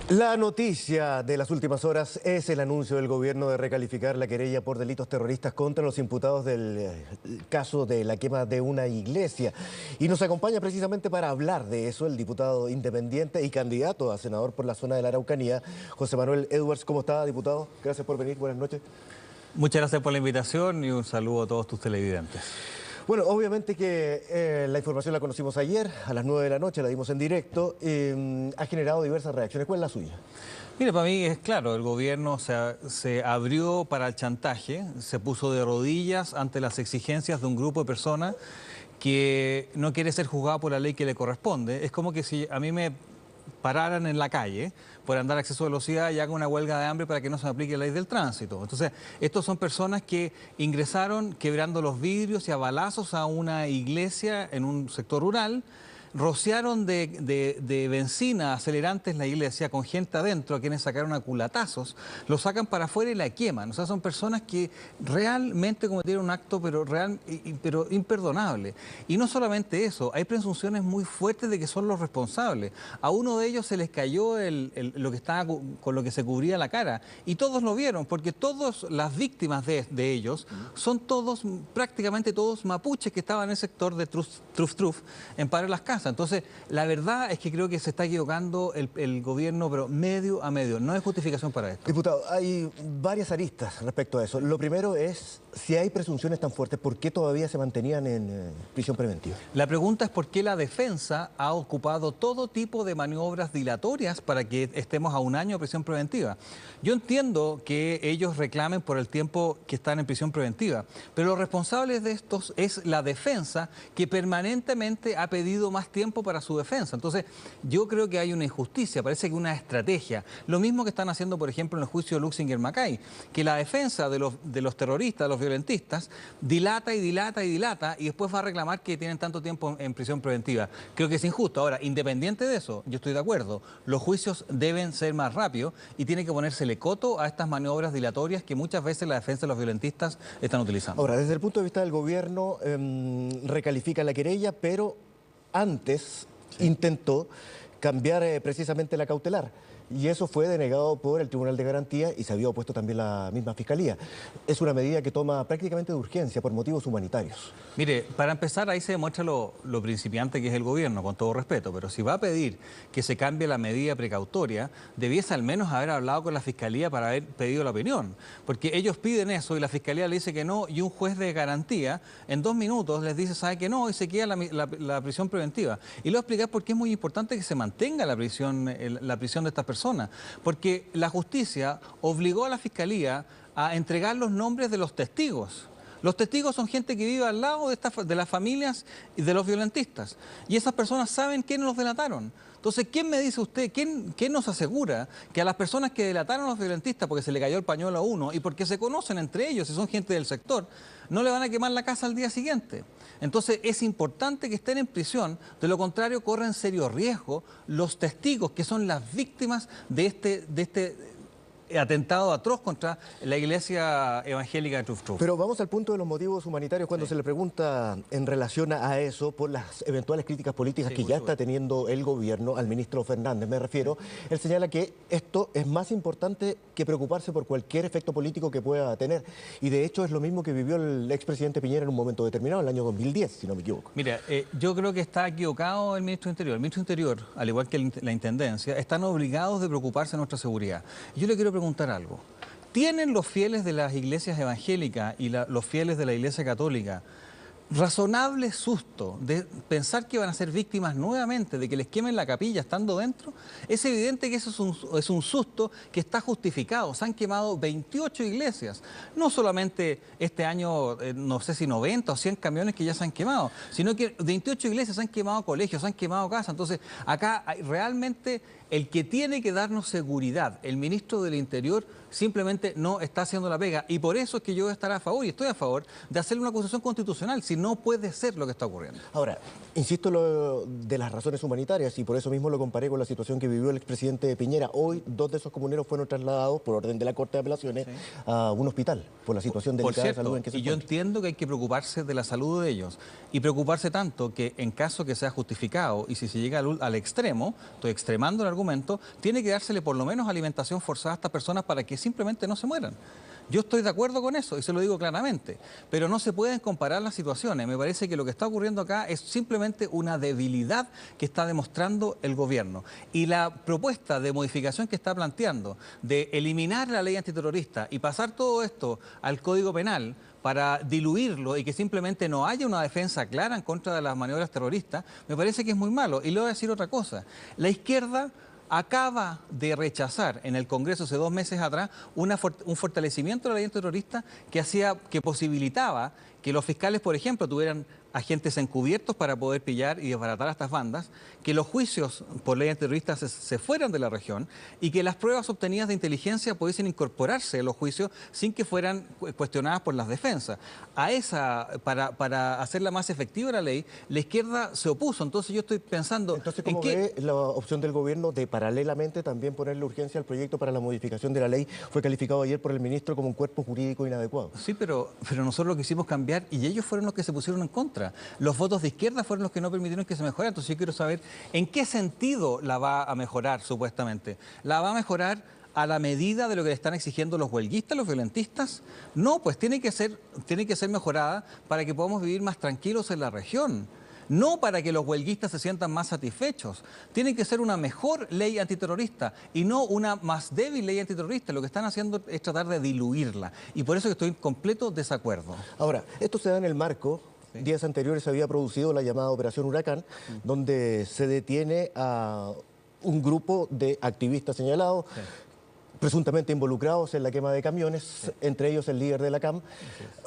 La noticia de las últimas horas es el anuncio del gobierno de recalificar la querella por delitos terroristas contra los imputados del caso de la quema de una iglesia. Y nos acompaña precisamente para hablar de eso el diputado independiente y candidato a senador por la zona de la Araucanía, José Manuel Edwards. ¿Cómo está, diputado? Gracias por venir. Buenas noches. Muchas gracias por la invitación y un saludo a todos tus televidentes. Bueno, obviamente que la información la conocimos ayer, a las 9 de la noche, la dimos en directo, ha generado diversas reacciones. ¿Cuál es la suya? Mire, para mí es claro, el gobierno se abrió para el chantaje, se puso de rodillas ante las exigencias de un grupo de personas que no quiere ser juzgado por la ley que le corresponde. Es como que si a mí me pararan en la calle por andar a exceso de velocidad y hagan una huelga de hambre para que no se me aplique la ley del tránsito. Entonces, estos son personas que ingresaron quebrando los vidrios y a balazos a una iglesia en un sector rural, rociaron de benzina acelerantes la iglesia con gente adentro a quienes sacaron a culatazos, lo sacan para afuera y la queman. O sea, son personas que realmente cometieron un acto pero imperdonable. Y no solamente eso, hay presunciones muy fuertes de que son los responsables. A uno de ellos se les cayó lo que estaba con lo que se cubría la cara y todos lo vieron porque todas las víctimas de ellos son prácticamente todos mapuches que estaban en el sector de Truf en Padre Las Casas. Entonces, la verdad es que creo que se está equivocando el gobierno, pero medio a medio. No hay justificación para esto. Diputado, hay varias aristas respecto a eso. Lo primero es, si hay presunciones tan fuertes, ¿por qué todavía se mantenían en prisión preventiva? La pregunta es por qué la defensa ha ocupado todo tipo de maniobras dilatorias para que estemos a un año de prisión preventiva. Yo entiendo que ellos reclamen por el tiempo que están en prisión preventiva, pero los responsables de estos es la defensa que permanentemente ha pedido más tiempo para su defensa. Entonces, yo creo que hay una injusticia, parece que una estrategia. Lo mismo que están haciendo, por ejemplo, en el juicio de Luxinger-Macay, que la defensa de los terroristas, de los violentistas, dilata y después va a reclamar que tienen tanto tiempo en prisión preventiva. Creo que es injusto. Ahora, independiente de eso, yo estoy de acuerdo. Los juicios deben ser más rápidos y tiene que ponérsele coto a estas maniobras dilatorias que muchas veces la defensa de los violentistas están utilizando. Ahora, desde el punto de vista del gobierno, recalifica la querella, pero antes intentó cambiar precisamente la cautelar. Y eso fue denegado por el Tribunal de Garantía y se había opuesto también la misma Fiscalía. Es una medida que toma prácticamente de urgencia por motivos humanitarios. Mire, para empezar, ahí se demuestra lo principiante que es el gobierno, con todo respeto, pero si va a pedir que se cambie la medida precautoria, debiese al menos haber hablado con la Fiscalía para haber pedido la opinión, porque ellos piden eso y la Fiscalía le dice que no y un juez de garantía en 2 minutos les dice, sabe que no, y se queda la prisión preventiva. Y le voy a explicar por qué es muy importante que se mantenga la prisión de estas personas, porque la justicia obligó a la Fiscalía a entregar los nombres de los testigos. Los testigos son gente que vive al lado de las familias y de los violentistas. Y esas personas saben quiénes los delataron. Entonces, ¿quién me dice usted, quién nos asegura que a las personas que delataron a los violentistas porque se le cayó el pañuelo a uno y porque se conocen entre ellos y son gente del sector, no le van a quemar la casa al día siguiente? Entonces, es importante que estén en prisión, de lo contrario corren serio riesgo los testigos que son las víctimas de este atentado atroz contra la iglesia evangélica de Truf. Pero vamos al punto de los motivos humanitarios cuando se le pregunta en relación a eso por las eventuales críticas políticas que ya está teniendo el gobierno al ministro Fernández. Me refiero, él señala que esto es más importante que preocuparse por cualquier efecto político que pueda tener. Y de hecho es lo mismo que vivió el expresidente Piñera en un momento determinado, en el año 2010, si no me equivoco. Mira, yo creo que está equivocado el ministro de Interior. El ministro de Interior, al igual que la Intendencia, están obligados de preocuparse de nuestra seguridad. Yo le quiero preguntar algo. ¿Tienen los fieles de las iglesias evangélicas y los fieles de la iglesia católica razonable susto de pensar que van a ser víctimas nuevamente de que les quemen la capilla estando dentro? Es evidente que eso es un susto que está justificado. Se han quemado 28 iglesias. No solamente este año, no sé si 90 o 100 camiones que ya se han quemado, sino que 28 iglesias, se han quemado colegios, se han quemado casas. Entonces, acá hay realmente el que tiene que darnos seguridad, el ministro del Interior, simplemente no está haciendo la pega. Y por eso es que yo voy a estar a favor, y estoy a favor, de hacerle una acusación constitucional. Si si no puede ser lo que está ocurriendo. Ahora, insisto lo de las razones humanitarias y por eso mismo lo comparé con la situación que vivió el expresidente Piñera. Hoy 2 de esos comuneros fueron trasladados por orden de la Corte de Apelaciones a un hospital por la situación delicada de salud en que se encuentran. Yo encuentran. entiendo que hay que preocuparse de la salud de ellos y preocuparse tanto que en caso que sea justificado y si se llega al extremo, estoy extremando el argumento, tiene que dársele por lo menos alimentación forzada a estas personas para que simplemente no se mueran. Yo estoy de acuerdo con eso y se lo digo claramente, pero no se pueden comparar las situaciones. Me parece que lo que está ocurriendo acá es simplemente una debilidad que está demostrando el gobierno. Y la propuesta de modificación que está planteando de eliminar la ley antiterrorista y pasar todo esto al Código Penal para diluirlo y que simplemente no haya una defensa clara en contra de las maniobras terroristas, me parece que es muy malo. Y le voy a decir otra cosa. La izquierda acaba de rechazar en el Congreso hace 2 meses atrás un fortalecimiento de la ley antiterrorista que posibilitaba que los fiscales, por ejemplo, tuvieran agentes encubiertos para poder pillar y desbaratar a estas bandas, que los juicios por ley antiterrorista se fueran de la región y que las pruebas obtenidas de inteligencia pudiesen incorporarse a los juicios sin que fueran cuestionadas por las defensas. Para hacerla más efectiva la ley, la izquierda se opuso. Entonces yo estoy pensando... Entonces, ¿cómo ve la opción del gobierno de paralelamente también ponerle urgencia al proyecto para la modificación de la ley? Fue calificado ayer por el ministro como un cuerpo jurídico inadecuado. Sí, pero nosotros lo quisimos cambiar y ellos fueron los que se pusieron en contra. Los votos de izquierda fueron los que no permitieron que se mejorara. Entonces yo quiero saber en qué sentido la va a mejorar, supuestamente. ¿La va a mejorar a la medida de lo que le están exigiendo los huelguistas, los violentistas? No, pues tiene que ser mejorada para que podamos vivir más tranquilos en la región. No para que los huelguistas se sientan más satisfechos. Tiene que ser una mejor ley antiterrorista y no una más débil ley antiterrorista. Lo que están haciendo es tratar de diluirla. Y por eso que estoy en completo desacuerdo. Ahora, esto se da en el marco. Sí. Días anteriores se había producido la llamada Operación Huracán, donde se detiene a un grupo de activistas señalados, presuntamente involucrados en la quema de camiones, entre ellos el líder de la CAM.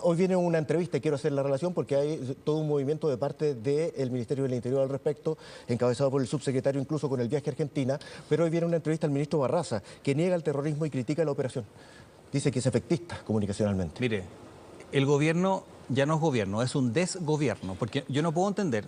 Hoy viene una entrevista y quiero hacer la relación porque hay todo un movimiento de parte del Ministerio del Interior al respecto, encabezado por el subsecretario incluso con el viaje a Argentina, pero hoy viene una entrevista al ministro Barraza, que niega el terrorismo y critica la operación. Dice que es efectista comunicacionalmente. Mire, el gobierno ya no es gobierno, es un desgobierno, porque yo no puedo entender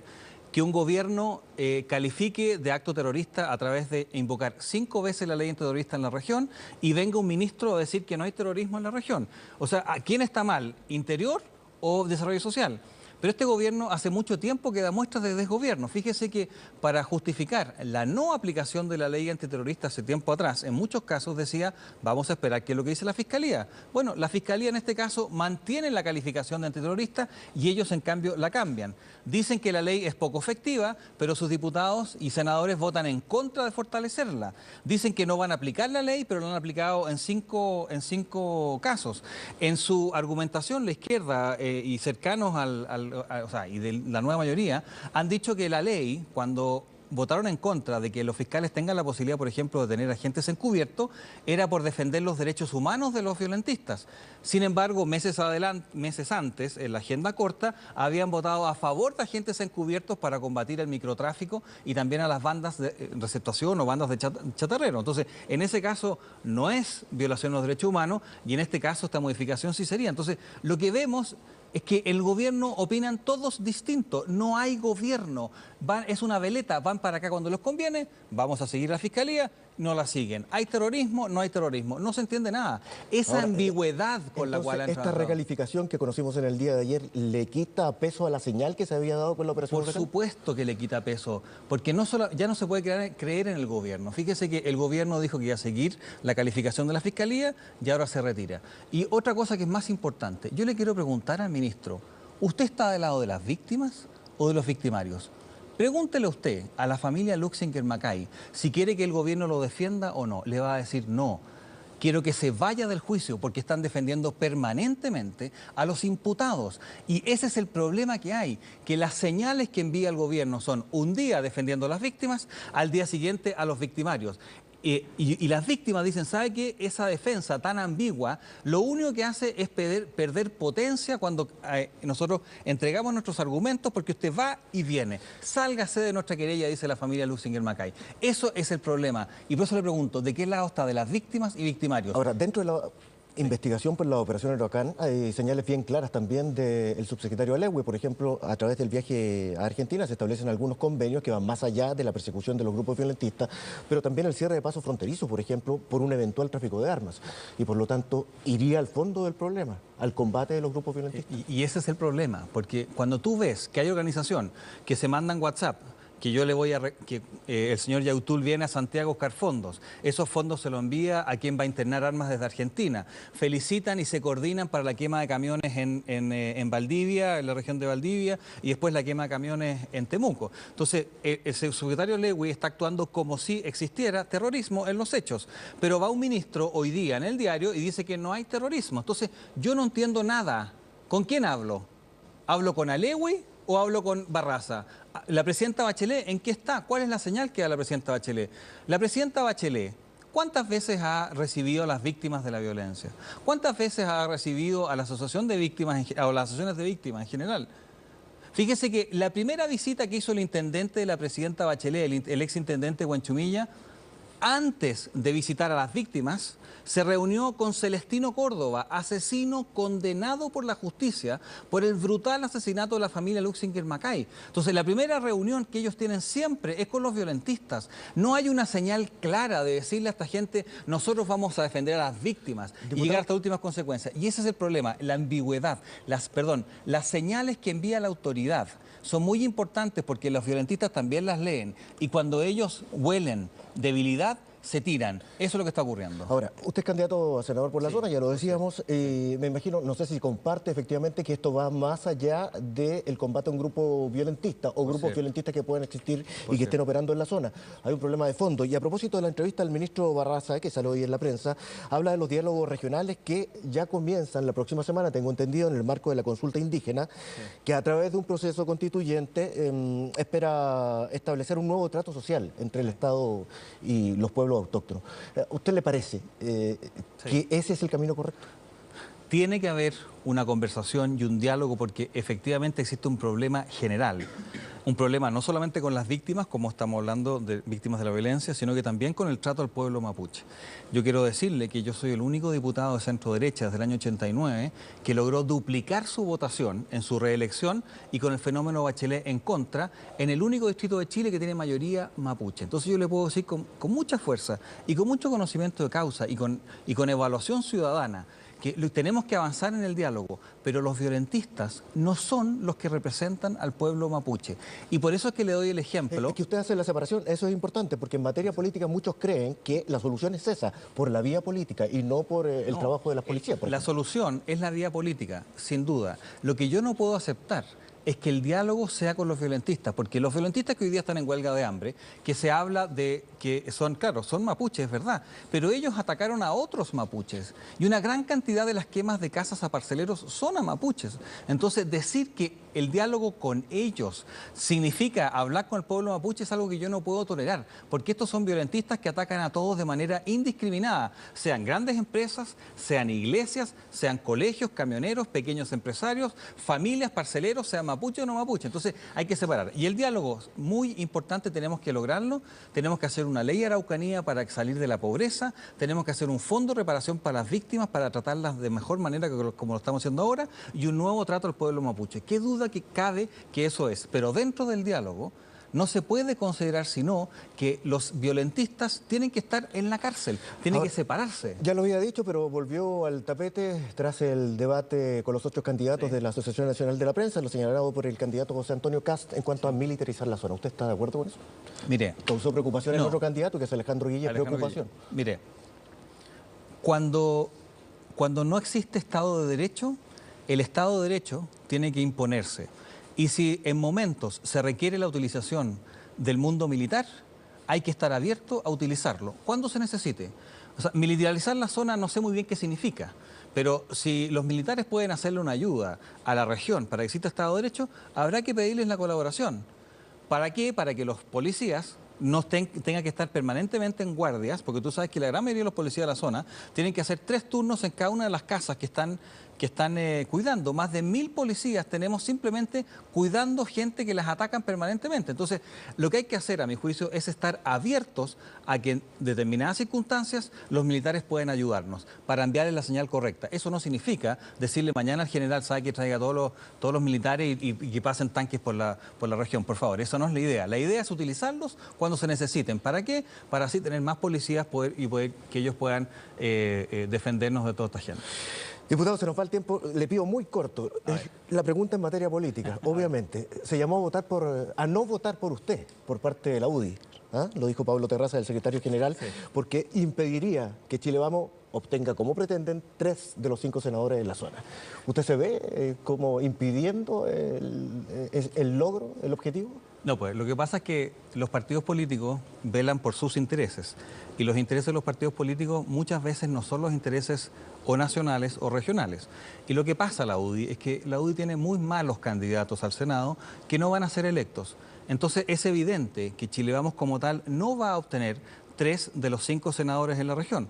que un gobierno califique de acto terrorista a través de invocar 5 veces la ley antiterrorista en la región y venga un ministro a decir que no hay terrorismo en la región. O sea, ¿quién está mal? ¿Interior o desarrollo social? Pero este gobierno hace mucho tiempo que da muestras de desgobierno. Fíjese que para justificar la no aplicación de la ley antiterrorista hace tiempo atrás, en muchos casos decía, vamos a esperar qué es lo que dice la Fiscalía. Bueno, la Fiscalía en este caso mantiene la calificación de antiterrorista y ellos en cambio la cambian. Dicen que la ley es poco efectiva, pero sus diputados y senadores votan en contra de fortalecerla. Dicen que no van a aplicar la ley, pero lo han aplicado en cinco casos. En su argumentación, la izquierda y cercanos y de la nueva mayoría, han dicho que la ley, cuando votaron en contra de que los fiscales tengan la posibilidad, por ejemplo, de tener agentes encubiertos, era por defender los derechos humanos de los violentistas. Sin embargo, meses antes, en la agenda corta, habían votado a favor de agentes encubiertos para combatir el microtráfico y también a las bandas de receptación o bandas de chatarrero. Entonces, en ese caso no es violación de los derechos humanos y en este caso esta modificación sí sería. Entonces, lo que vemos es que el gobierno opinan todos distintos, no hay gobierno, es una veleta, van para acá cuando les conviene, vamos a seguir la Fiscalía, no la siguen. ¿Hay terrorismo? No hay terrorismo. No se entiende nada. Esa ahora, ambigüedad con la cual han ¿esta recalificación que conocimos en el día de ayer le quita peso a la señal que se había dado con la operación? Por supuesto que le quita peso, porque ya no se puede creer en el gobierno. Fíjese que el gobierno dijo que iba a seguir la calificación de la Fiscalía y ahora se retira. Y otra cosa que es más importante, yo le quiero preguntar al ministro, ¿usted está del lado de las víctimas o de los victimarios? Pregúntele usted a la familia Luxinger Macay si quiere que el gobierno lo defienda o no. Le va a decir no. Quiero que se vaya del juicio porque están defendiendo permanentemente a los imputados. Y ese es el problema que hay, que las señales que envía el gobierno son un día defendiendo a las víctimas, al día siguiente a los victimarios. Y las víctimas dicen, ¿sabe qué? Esa defensa tan ambigua, lo único que hace es perder potencia cuando nosotros entregamos nuestros argumentos porque usted va y viene. Sálgase de nuestra querella, dice la familia Luxinger Macay. Eso es el problema. Y por eso le pregunto, ¿de qué lado está? ¿De las víctimas y victimarios? Ahora, dentro de la investigación por la operación Huracán. Hay señales bien claras también del subsecretario Alewi. Por ejemplo, a través del viaje a Argentina se establecen algunos convenios que van más allá de la persecución de los grupos violentistas, pero también el cierre de pasos fronterizos, por ejemplo, por un eventual tráfico de armas. Y por lo tanto, iría al fondo del problema, al combate de los grupos violentistas. Y ese es el problema, porque cuando tú ves que hay organización que se mandan WhatsApp, que yo le voy a... que el señor Yautul viene a Santiago a buscar fondos. Esos fondos se los envía a quien va a internar armas desde Argentina. Felicitan y se coordinan para la quema de camiones en Valdivia, en la región de Valdivia, y después la quema de camiones en Temuco. Entonces, el subsecretario Lewy está actuando como si existiera terrorismo en los hechos. Pero va un ministro hoy día en el diario y dice que no hay terrorismo. Entonces, yo no entiendo nada. ¿Con quién hablo? ¿Hablo con Alewi o hablo con Barraza? La presidenta Bachelet, ¿en qué está? ¿Cuál es la señal que da la presidenta Bachelet? La presidenta Bachelet, ¿cuántas veces ha recibido a las víctimas de la violencia? ¿Cuántas veces ha recibido a la asociación de víctimas o las asociaciones de víctimas en general? Fíjese que la primera visita que hizo el intendente de la presidenta Bachelet, el exintendente Huanchumilla, antes de visitar a las víctimas, se reunió con Celestino Córdoba, asesino condenado por la justicia por el brutal asesinato de la familia Luxinger Macay. Entonces, la primera reunión que ellos tienen siempre es con los violentistas. No hay una señal clara de decirle a esta gente, nosotros vamos a defender a las víctimas y llegar hasta últimas consecuencias. Y ese es el problema, la ambigüedad, las señales que envía la autoridad son muy importantes porque los violentistas también las leen y cuando ellos huelen debilidad, se tiran. Eso es lo que está ocurriendo. Ahora, usted es candidato a senador por la zona, ya lo decíamos, me imagino, no sé si comparte efectivamente que esto va más allá del combate a un grupo violentista o grupos violentistas que pueden existir y que estén operando en la zona. Hay un problema de fondo. Y a propósito de la entrevista al ministro Barraza, que salió hoy en la prensa, habla de los diálogos regionales que ya comienzan la próxima semana, tengo entendido, en el marco de la consulta indígena, que a través de un proceso constituyente espera establecer un nuevo trato social entre el Estado y los pueblos autóctonos. ¿A usted le parece que ese es el camino correcto? Tiene que haber una conversación y un diálogo porque efectivamente existe un problema general. Un problema no solamente con las víctimas, como estamos hablando de víctimas de la violencia, sino que también con el trato al pueblo mapuche. Yo quiero decirle que yo soy el único diputado de centro derecha desde el año 89 que logró duplicar su votación en su reelección y con el fenómeno Bachelet en contra, en el único distrito de Chile que tiene mayoría mapuche. Entonces yo le puedo decir con mucha fuerza y con mucho conocimiento de causa y con evaluación ciudadana que tenemos que avanzar en el diálogo, pero los violentistas no son los que representan al pueblo mapuche. Y por eso es que le doy el ejemplo. Es que usted hace la separación, eso es importante, porque en materia política muchos creen que la solución es esa, por la vía política y no por el trabajo de las policías. La solución es la vía política, sin duda. Lo que yo no puedo aceptar es que el diálogo sea con los violentistas, porque los violentistas que hoy día están en huelga de hambre, que se habla de que son, claro, son mapuches, es verdad, pero ellos atacaron a otros mapuches y una gran cantidad de las quemas de casas a parceleros son a mapuches. Entonces, decir que el diálogo con ellos significa hablar con el pueblo mapuche es algo que yo no puedo tolerar, porque estos son violentistas que atacan a todos de manera indiscriminada, sean grandes empresas, sean iglesias, sean colegios, camioneros, pequeños empresarios, familias, parceleros, sean mapuche o no mapuche. Entonces hay que separar. Y el diálogo, muy importante, tenemos que lograrlo. Tenemos que hacer una ley Araucanía para salir de la pobreza. Tenemos que hacer un fondo de reparación para las víctimas para tratarlas de mejor manera como lo estamos haciendo ahora y un nuevo trato al pueblo mapuche. Qué duda que cabe que eso es. Pero dentro del diálogo no se puede considerar sino que los violentistas tienen que estar en la cárcel, tienen que separarse. Ya lo había dicho, pero volvió al tapete tras el debate con los 8 candidatos de la Asociación Nacional de la Prensa, lo señalado por el candidato José Antonio Kast en cuanto a militarizar la zona. ¿Usted está de acuerdo con eso? Mire, causó preocupación el otro candidato, que es Alejandro Guille, preocupación. Mire, cuando no existe Estado de Derecho, el Estado de Derecho tiene que imponerse. Y si en momentos se requiere la utilización del mundo militar, hay que estar abierto a utilizarlo, cuando se necesite. O sea, militarizar la zona no sé muy bien qué significa, pero si los militares pueden hacerle una ayuda a la región para que exista Estado de Derecho, habrá que pedirles la colaboración. ¿Para qué? Para que los policías tenga que estar permanentemente en guardias, porque tú sabes que la gran mayoría de los policías de la zona tienen que hacer 3 turnos en cada una de las casas que están cuidando. Más de 1000 policías tenemos simplemente cuidando gente que las atacan permanentemente. Entonces, lo que hay que hacer, a mi juicio, es estar abiertos a que en determinadas circunstancias los militares pueden ayudarnos para enviarles la señal correcta. Eso no significa decirle mañana al general, sabe, que traiga todos los militares y que pasen tanques por la región. Por favor, eso no es la idea. La idea es utilizarlos cuando se necesiten. ¿Para qué? Para así tener más policías y poder que ellos puedan defendernos de toda esta gente. Diputado, se nos va el tiempo, le pido muy corto. La pregunta en materia política, obviamente, se llamó a no votar por usted, por parte de la UDI. ¿Ah? Lo dijo Pablo Terraza, el secretario general, sí, porque impediría que Chile Vamos obtenga, como pretenden, 3 de los 5 senadores en la zona. ¿Usted se ve como impidiendo el logro, el objetivo? No, pues lo que pasa es que los partidos políticos velan por sus intereses y los intereses de los partidos políticos muchas veces no son los intereses o nacionales o regionales. Y lo que pasa a la UDI es que la UDI tiene muy malos candidatos al Senado que no van a ser electos. Entonces es evidente que Chile Vamos como tal no va a obtener 3 de los 5 senadores en la región.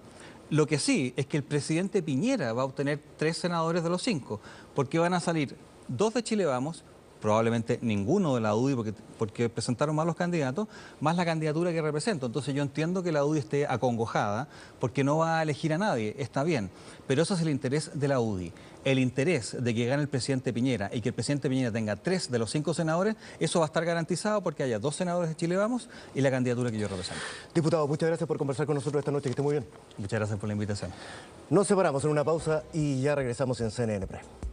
Lo que sí es que el presidente Piñera va a obtener 3 senadores de los 5, porque van a salir 2 de Chile Vamos, probablemente ninguno de la UDI porque presentaron mal los candidatos, más la candidatura que represento. Entonces yo entiendo que la UDI esté acongojada porque no va a elegir a nadie, está bien, pero eso es el interés de la UDI. El interés de que gane el presidente Piñera y que el presidente Piñera tenga 3 de los 5 senadores, eso va a estar garantizado porque haya 2 senadores de Chile Vamos y la candidatura que yo represento. Diputado, muchas gracias por conversar con nosotros esta noche, que esté muy bien. Muchas gracias por la invitación. Nos separamos en una pausa y ya regresamos en CNN Prime.